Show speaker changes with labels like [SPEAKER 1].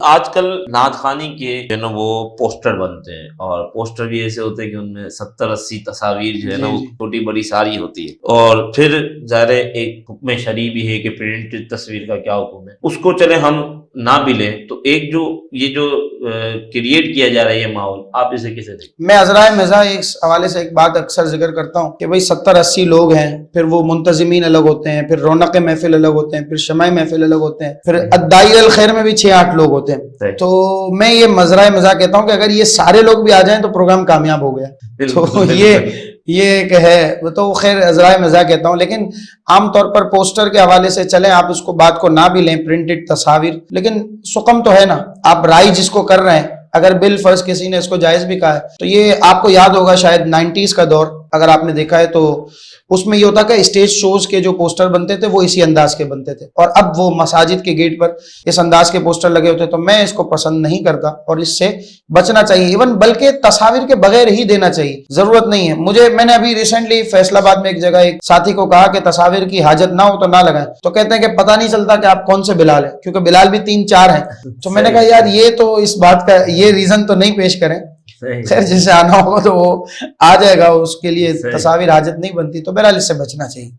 [SPEAKER 1] आजकल नात खानी के जो है ना वो पोस्टर बनते हैं, और पोस्टर भी ऐसे होते हैं कि उनमें 70-80 तस्वीर जो है ना वो छोटी बड़ी सारी होती है। और फिर ज़ाहिर है एक हुक्म शरई भी है कि प्रिंटेड तस्वीर का क्या हुक्म है, उसको चले हम ना भी लें तो एक जो ये जो क्रिएट किया जा रहा है ये माहौल, आप इसे कैसे देखते?
[SPEAKER 2] मैं अजराए मज़ा इस हवाले से एक बात अक्सर जिक्र करता हूँ कि भाई 70-80 लोग हैं, फिर वो मुंतजिमीन अलग होते हैं, फिर रौनक महफिल अलग होते हैं, फिर शमाए महफिल अलग होते हैं, फिर अद्दाई अल खैर में भी 6-8 लोग होते हैं। तो मैं ये मजराए मज़ा कहता हूँ कि अगर ये सारे लोग भी आ जाएं तो प्रोग्राम कामयाब हो गया। तो ये एक है, वो तो खैर अजराए मज़ा कहता हूँ। लेकिन आमतौर पर पोस्टर के हवाले से चलें, आप उसको बात को ना भी लें, प्रिंटेड तस्वीर, लेकिन सुकम तो है ना, आप राय जिसको कर रहे हैं, अगर बिल फर्ज किसी ने इसको जायज भी कहा है तो ये आपको याद होगा शायद 90s का दौर अगर आपने देखा है तो उसमें ये होता कि स्टेज शोज के जो पोस्टर बनते थे वो इसी अंदाज के बनते थे, और अब वो मसाजिद के गेट पर इस अंदाज के पोस्टर लगे होते। तो मैं इसको पसंद नहीं करता और इससे बचना चाहिए, इवन बल्कि तस्वीर के बगैर ही देना चाहिए, जरूरत नहीं है। मैंने अभी रिसेंटली फैसलाबाद में एक जगह एक साथी को कहा कि तस्वीर की हाजत ना हो तो ना लगाएं, तो कहते हैं कि पता नहीं चलता कि आप कौन से बिलाल है, क्योंकि बिलाल भी 3-4 हैं। तो मैंने कहा यार ये तो इस बात का ये रीजन तो नहीं पेश करें, खैर जिसे आना होगा तो वो आ जाएगा, उसके लिए तस्वीर हाजत नहीं बनती। तो बहरहाल इससे बचना चाहिए।